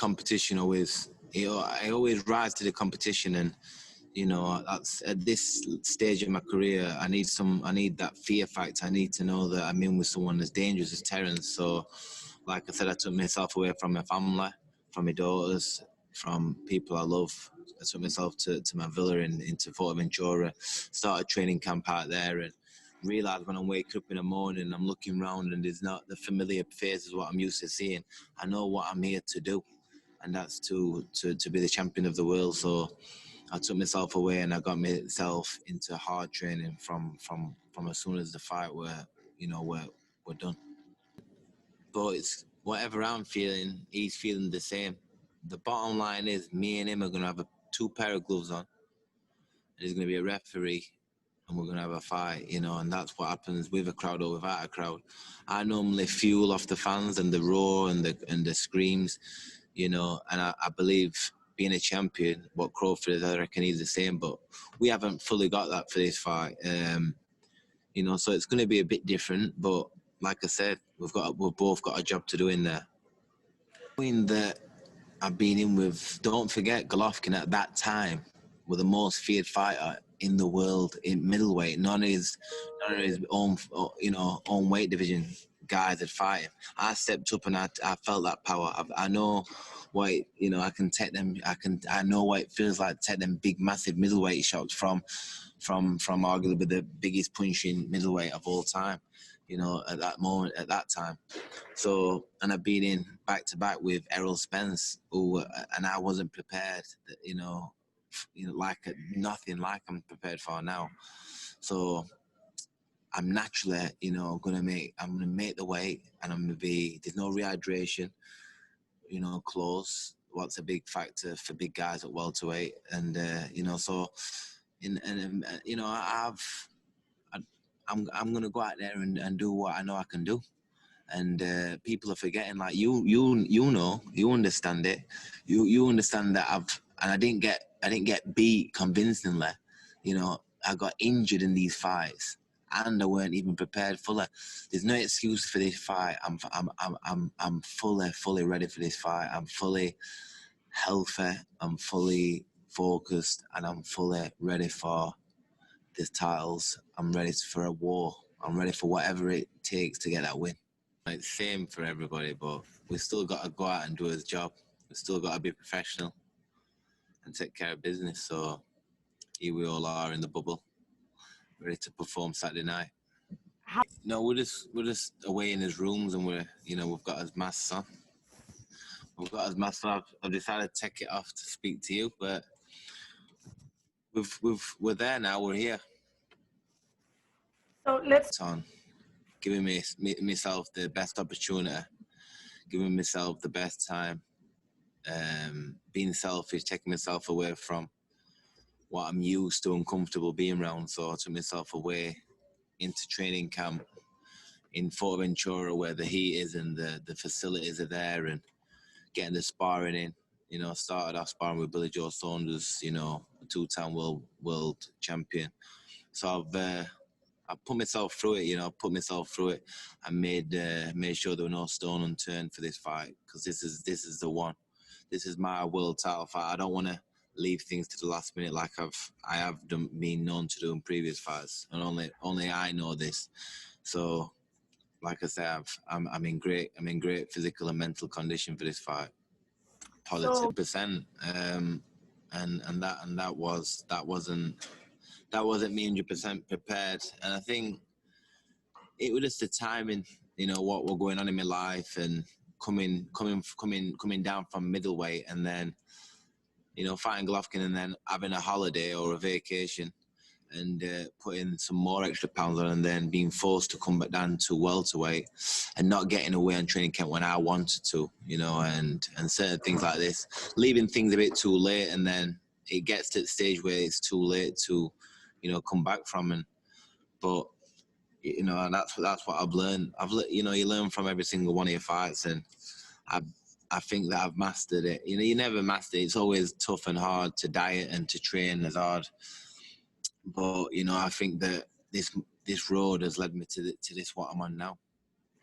competition always, I always rise to the competition, and that's at this stage of my career. I need that fear factor. I need to know that I'm in with someone as dangerous as Terence. So, like I said, I took myself away from my family, from my daughters, from people I love. I took myself to my villa into Ventura, started training camp out there, and realised when I'm waking up in the morning, I'm looking around and there's not the familiar faces what I'm used to seeing. I know what I'm here to do, and that's to be the champion of the world. So I took myself away and I got myself into hard training from as soon as the fight we're done. But it's whatever I'm feeling, he's feeling the same. The bottom line is me and him are going to have two pair of gloves on. And there's going to be a referee and we're going to have a fight, and that's what happens with a crowd or without a crowd. I normally fuel off the fans and the roar and the screams, and I believe being a champion, what Crawford is, I reckon he's the same, but we haven't fully got that for this fight. So it's going to be a bit different, but like I said, we've both got a job to do in there. That I've been in with, don't forget, Golovkin at that time was the most feared fighter in the world in middleweight. None of his own weight division guys had fight him. I stepped up and I felt that power. I know what I can take them. I know what it feels like to take them big, massive middleweight shots from arguably the biggest punching middleweight of all time. At that moment, at that time. So, and I've been in back to back with Errol Spence, and I wasn't prepared. Like nothing like I'm prepared for now. So I'm naturally, I'm gonna make the weight, and I'm gonna be. There's no rehydration, close. What's a big factor for big guys at welterweight, and I'm gonna go out there and do what I know I can do. And people are forgetting, like you understand it. You understand that I didn't get beat convincingly. I got injured in these fights, and I weren't even prepared fully. There's no excuse for this fight. I'm fully ready for this fight. I'm fully healthy. I'm fully focused, and I'm fully ready for the titles. I'm ready for a war. I'm ready for whatever it takes to get that win. Like, same for everybody, but we still got to go out and do his job. We still got to be professional and take care of business. So here we all are in the bubble, ready to perform Saturday night. No, we're just away in his rooms, and we've got his masks on. I've decided to take it off to speak to you, but we're there now. We're here. So let's on giving myself the best opportunity, giving myself the best time, being selfish, taking myself away from what I'm used to and comfortable being around. So I took myself away into training camp in Ventura, where the heat is and the facilities are there, and getting the sparring in. Started off sparring with Billy Joe Saunders, a two-time world champion. So I put myself through it, and made sure there were no stone unturned for this fight, because this is the one. This is my world title fight. I don't want to leave things to the last minute like I have been known to do in previous fights, and only I know this. So, like I said, I'm in great physical and mental condition for this fight. Positive percent, and that wasn't me 100% prepared. And I think it was just the timing, what were going on in my life, and coming down from middleweight, and then fighting Golovkin, and then having a holiday or a vacation, and putting some more extra pounds on, and then being forced to come back down to welterweight, and not getting away on training camp when I wanted to, and certain things like this, leaving things a bit too late, and then it gets to the stage where it's too late to, come back from. But and that's what I've learned. You learn from every single one of your fights, and I think that I've mastered it. You never master it. It's always tough and hard to diet and to train as hard. But I think that this road has led me to this what I'm on now.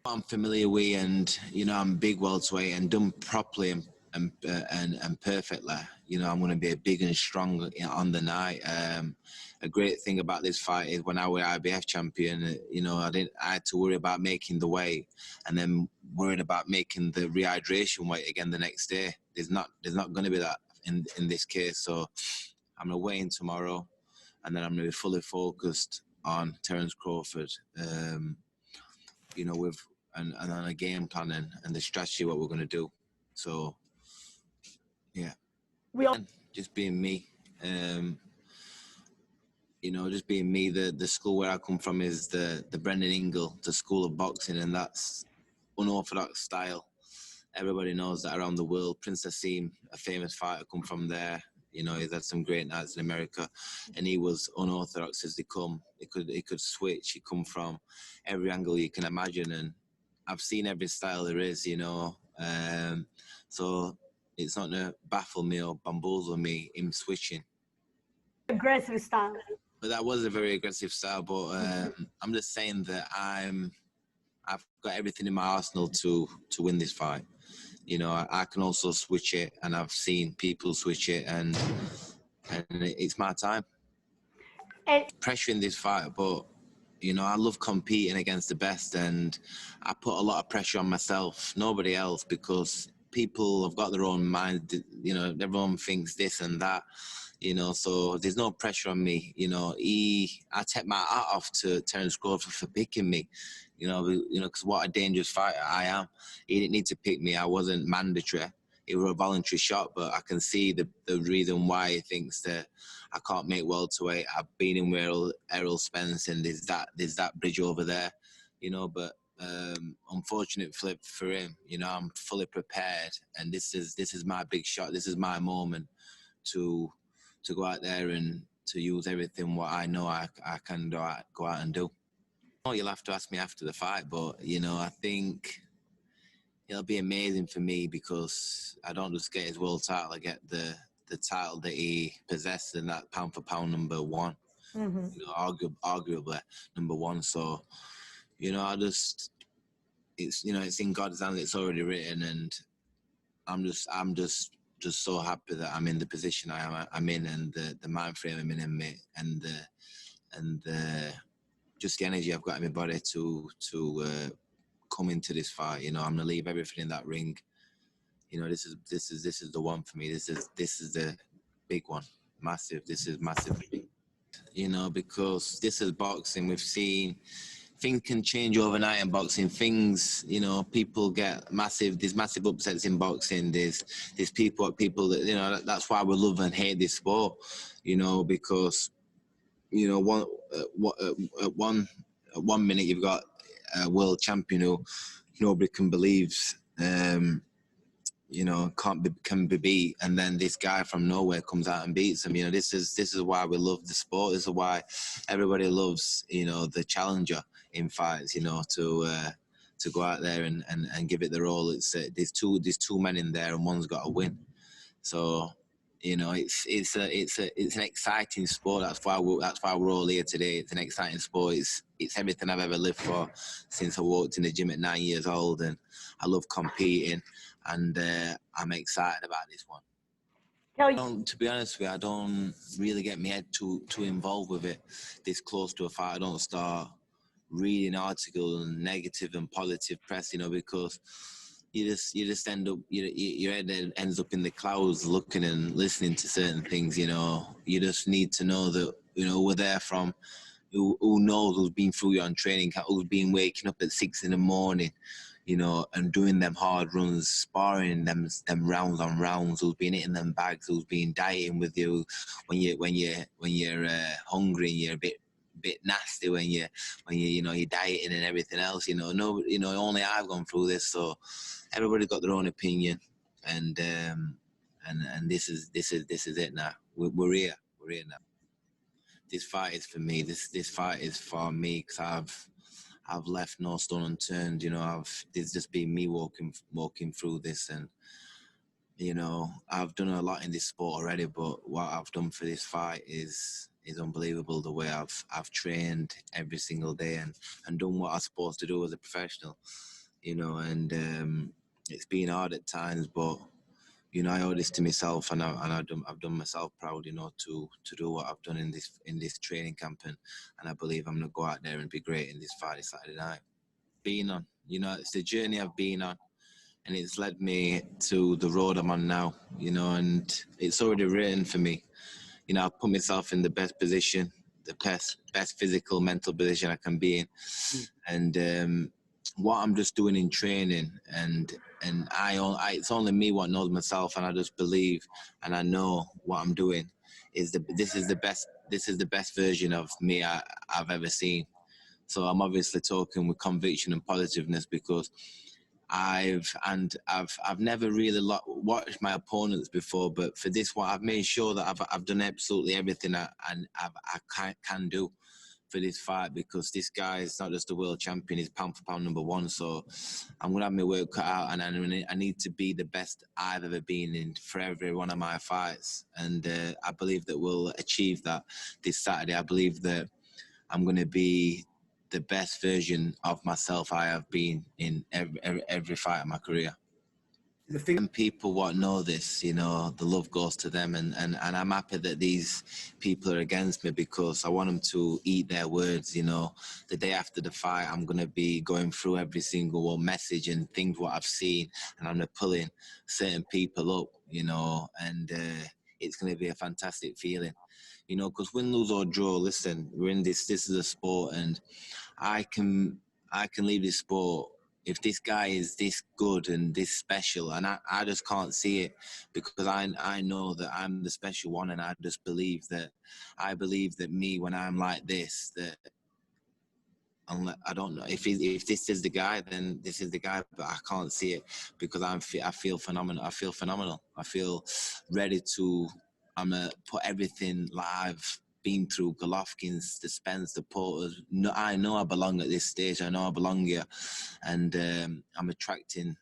I'm familiar with, and I'm big welterweight and done properly and perfectly. You know, I'm going to be big and strong on the night. A great thing about this fight is when I was IBF champion, you know, I had to worry about making the weight and then worried about making the rehydration weight again the next day. There's not going to be that in this case. So I'm going to weigh in tomorrow, and then I'm going to be fully focused on Terence Crawford. You know, with and on a game planning and the strategy what we're going to do. So yeah, just being me. You know, just being me. The school where I come from is the Brendan Ingle, the school of boxing, and that's unorthodox style. Everybody knows that around the world. Prince Asim, a famous fighter, come from there. You know, he's had some great nights in America, and he was unorthodox as they come. He could switch. He come from every angle you can imagine, and I've seen every style there is. You know, so it's not going to baffle me or bamboozle me him switching. Aggressive style. But that was a very aggressive style. But I'm just saying that I've got everything in my arsenal to win this fight. You know, I can also switch it, and I've seen people switch it, and it's my time. Pressure in this fight, but you know, I love competing against the best, and I put a lot of pressure on myself, nobody else, because people have got their own mind. You know, everyone thinks this and that. You know, so there's no pressure on me. You know, I take my hat off to Terence Crawford for picking me. You know, because what a dangerous fighter I am. He didn't need to pick me. I wasn't mandatory. It was a voluntary shot, but I can see the reason why he thinks that I can't make welterweight. I've been in with Errol Spence, and there's that bridge over there. You know, but unfortunate flip for him. You know, I'm fully prepared, and this is my big shot. This is my moment to go out there and to use everything what I know I can go out and do. Oh, you'll have to ask me after the fight, but you know, I think it'll be amazing for me because I don't just get his world title, I get the title that he possessed, and that pound for pound number one. Mm-hmm. You know, arguably number one. So, you know, it's in God's hand. It's already written, and I'm just so happy that I'm in the position I'm in, and the mind frame I'm in, and just the energy I've got in my body to come into this fight. You know, I'm gonna leave everything in that ring. You know, this is the one for me. This is the big one, massive. This is massive for me. You know, because this is boxing. We've seen things can change overnight in boxing. Things, you know, people get massive. There's massive upsets in boxing. There's people that, you know, that's why we love and hate this sport. You know, because, you know, one minute you've got a world champion who nobody can believe, you know, can be beat, and then this guy from nowhere comes out and beats him. You know, this is why we love the sport. This is why everybody loves, you know, the challenger in fights. You know, to go out there and give it their all. It's there's two men in there, and one's got to win. So, you know, it's an exciting sport. That's why we're all here today. It's an exciting sport. It's everything I've ever lived for since I walked in the gym at 9 years old, and I love competing, and I'm excited about this one. To be honest with you, I don't really get my head too involved with it. This close to a fight, I don't start reading articles and negative and positive press, you know, because you just end up, your head ends up in the clouds looking and listening to certain things. You know, you just need to know that, you know, we're there from who knows, who's been through your own training camp, who's been waking up at 6 a.m, you know, and doing them hard runs, sparring them rounds on rounds, who's been hitting them bags, who's been dieting with you when you're hungry and you're a bit nasty when you know, you're dieting and everything else. You know, only I've gone through this, so everybody's got their own opinion, and this is it now. We're here now. This fight is for me. This fight is for me because I've left no stone unturned. You know, there's just been me walking through this, and you know, I've done a lot in this sport already, but what I've done for this fight is unbelievable. The way I've trained every single day and done what I'm supposed to do as a professional, you know, and it's been hard at times, but you know, I owe this to myself, and I've done myself proud, you know, to do what I've done in this training camp, and I believe I'm gonna go out there and be great in this fight this Saturday night. Been on, you know, it's the journey I've been on, and it's led me to the road I'm on now, you know, and it's already written for me. You know, I've put myself in the best position, the best physical, mental position I can be in, and what I'm just doing in training, and it's only me what knows myself, and I just believe and I know what I'm doing this is the best version of me I've ever seen. So I'm obviously talking with conviction and positiveness, because I've never really watched my opponents before, but for this one, I've made sure that I've done absolutely everything I can do for this fight, because this guy is not just a world champion; he's pound for pound number one. So I'm gonna have my work cut out, and I need to be the best I've ever been in for every one of my fights. And I believe that we'll achieve that this Saturday. I believe that I'm gonna be the best version of myself I have been in every fight of my career. And people what know this, you know, the love goes to them, and I'm happy that these people are against me, because I want them to eat their words. You know, the day after the fight, I'm gonna be going through every single message and things what I've seen, and I'm pulling certain people up, you know, and it's gonna be a fantastic feeling, you know, because win, lose or draw. Listen, we're in this. This is a sport, and I can leave this sport if this guy is this good and this special, and I just can't see it, because I know that I'm the special one, and I believe that me, when I'm like this, that I don't know if this is the guy, then this is the guy, but I can't see it, because I feel phenomenal. I feel ready to. I'm gonna put everything like I've been through, Golovkin's, the Spence, the Porters. No, I know I belong at this stage. I know I belong here, and I'm attracting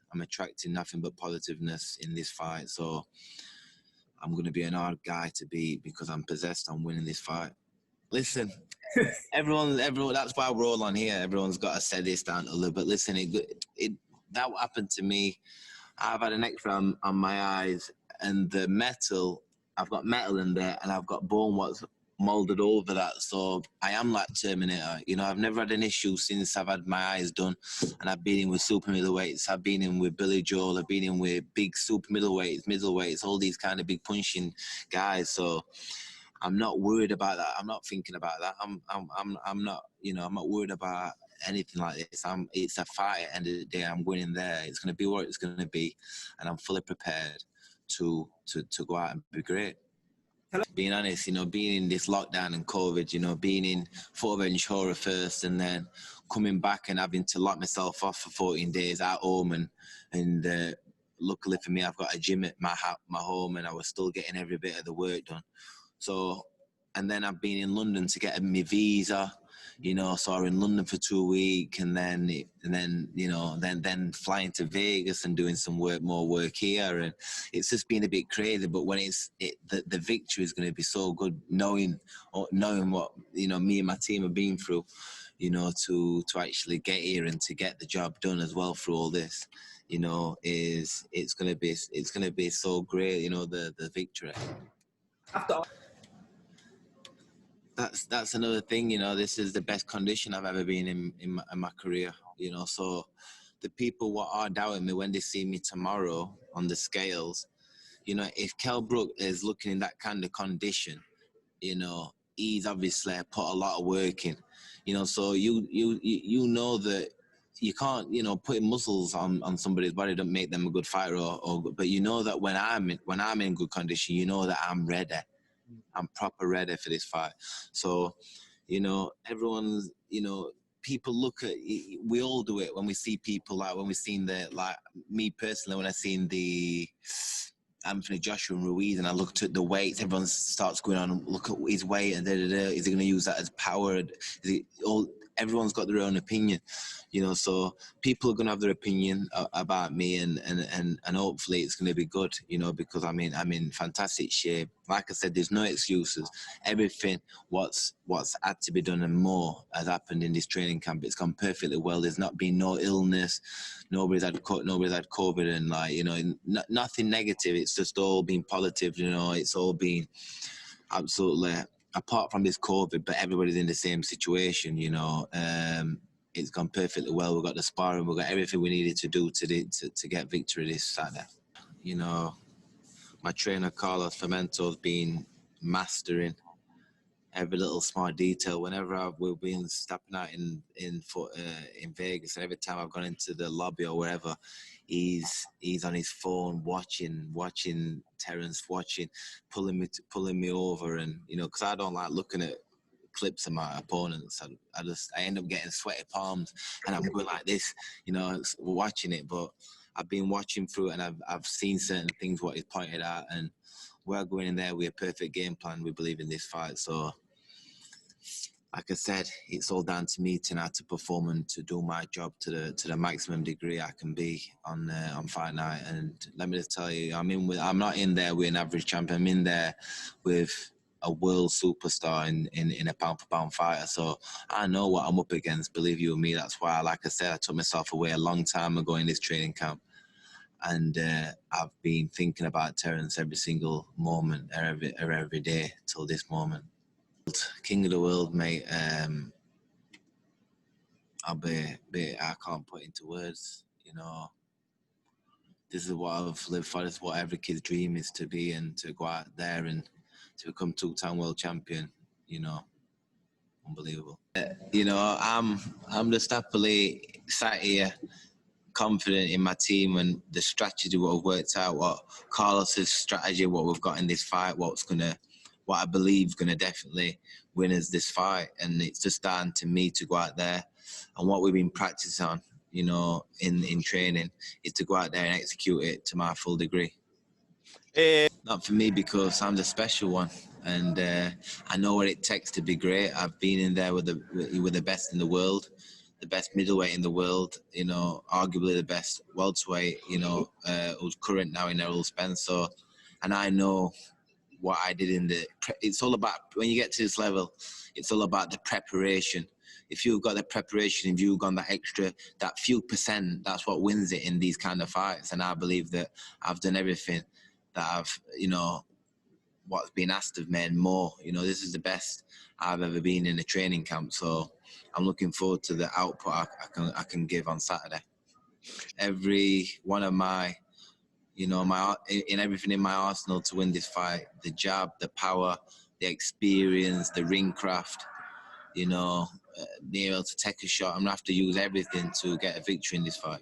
nothing but positiveness in this fight. So I'm going to be an hard guy to beat, because I'm possessed on winning this fight. Listen, everyone, that's why we're all on here. Everyone's got to set this down a little bit. Listen, that happened to me. I've had an X-ray on my eyes, and the metal, I've got metal in there, and I've got bone what's molded over that. So I am like Terminator. You know, I've never had an issue since I've had my eyes done, and I've been in with super middleweights. I've been in with Billy Joel. I've been in with big super middleweights, all these kind of big punching guys. So I'm not worried about that. I'm not thinking about that. I'm not, you know, I'm not worried about anything like this. It's a fight at the end of the day. I'm going in there. It's going to be what it's going to be, and I'm fully prepared to go out and be great. Being honest, you know, being in this lockdown and COVID, you know, being in Fort Revenge Horror first, and then coming back and having to lock myself off for 14 days at home, and luckily for me, I've got a gym at my home, and I was still getting every bit of the work done. So, and then I've been in London to get my visa, you know, so I was in London for 2 weeks, and then you know, then flying to Vegas and doing some more work here, and it's just been a bit crazy. But when the victory is going to be so good, knowing what, you know, me and my team have been through, you know, to actually get here and to get the job done as well through all this, you know, it's going to be so great, you know, the victory. That's another thing, you know. This is the best condition I've ever been in my career, you know. So the people what are doubting me, when they see me tomorrow on the scales, you know, if Kell Brook is looking in that kind of condition, you know, he's obviously put a lot of work in, you know. So you know that you can't, you know, putting muscles on somebody's body don't make them a good fighter, but you know that when I'm in good condition, you know that I'm ready. I'm proper ready for this fight. So, you know, everyone's, you know, people look at, we all do it when we see people, like when we seen like me personally, when I seen the Anthony Joshua and Ruiz, and I looked at the weights, everyone starts going on and look at his weight and is he going to use that as power? everyone's got their own opinion, you know. So people are gonna have their opinion about me, and hopefully it's gonna be good, you know, because I'm in fantastic shape. Like I said, there's no excuses. Everything what's had to be done and more has happened in this training camp. It's gone perfectly well. There's not been no illness. Nobody's had COVID, and like, you know, nothing negative. It's just all been positive, you know. It's all been absolutely, apart from this COVID, but everybody's in the same situation, you know. It's gone perfectly well. We've got the sparring, we've got everything we needed to do to get victory this Saturday. You know, my trainer Carlos Fermento's been mastering every little small detail. Whenever we've been stepping out in Vegas, and every time I've gone into the lobby or wherever, he's on his phone watching Terence, pulling me over, and you know, because I don't like looking at clips of my opponents. I end up getting sweaty palms, and I'm going like this, you know, watching it. But I've been watching through it, and I've seen certain things what he's pointed out, and we're going in there with a perfect game plan. We believe in this fight, so. Like I said, it's all down to me tonight to perform and to do my job to the maximum degree I can be on fight night. And let me just tell you, I'm not in there with an average champion. I'm in there with a world superstar in a pound for pound fighter. So I know what I'm up against. Believe you me, that's why, like I said, I took myself away a long time ago in this training camp. And I've been thinking about Terence every single moment, every day till this moment. King of the world, mate. I can't put into words, you know. This is what I've lived for. This is what every kid's dream is, to be and to go out there and to become two-time world champion, you know. Unbelievable. You know, I'm just happily sat here, confident in my team and the strategy what we've worked out, what Carlos's strategy, what we've got in this fight, what I believe is gonna definitely win us this fight. And it's just down to me to go out there, and what we've been practicing on, you know, in training, is to go out there and execute it to my full degree. Not for me, because I'm the special one, and I know what it takes to be great. I've been in there with the best in the world, the best middleweight in the world, you know, arguably the best welterweight, you know, who's current now in Errol Spence. So, and I know what I did it's all about, when you get to this level, it's all about the preparation. If you've got the preparation, if you've got that few percent, that's what wins it in these kind of fights. And I believe that I've done everything that I've, you know, what's been asked of me and more. You know, this is the best I've ever been in a training camp. So I'm looking forward to the output I can give on Saturday. Every one of my, you know, in everything in my arsenal to win this fight, the jab, the power, the experience, the ring craft, you know, being able to take a shot. I'm going to have to use everything to get a victory in this fight.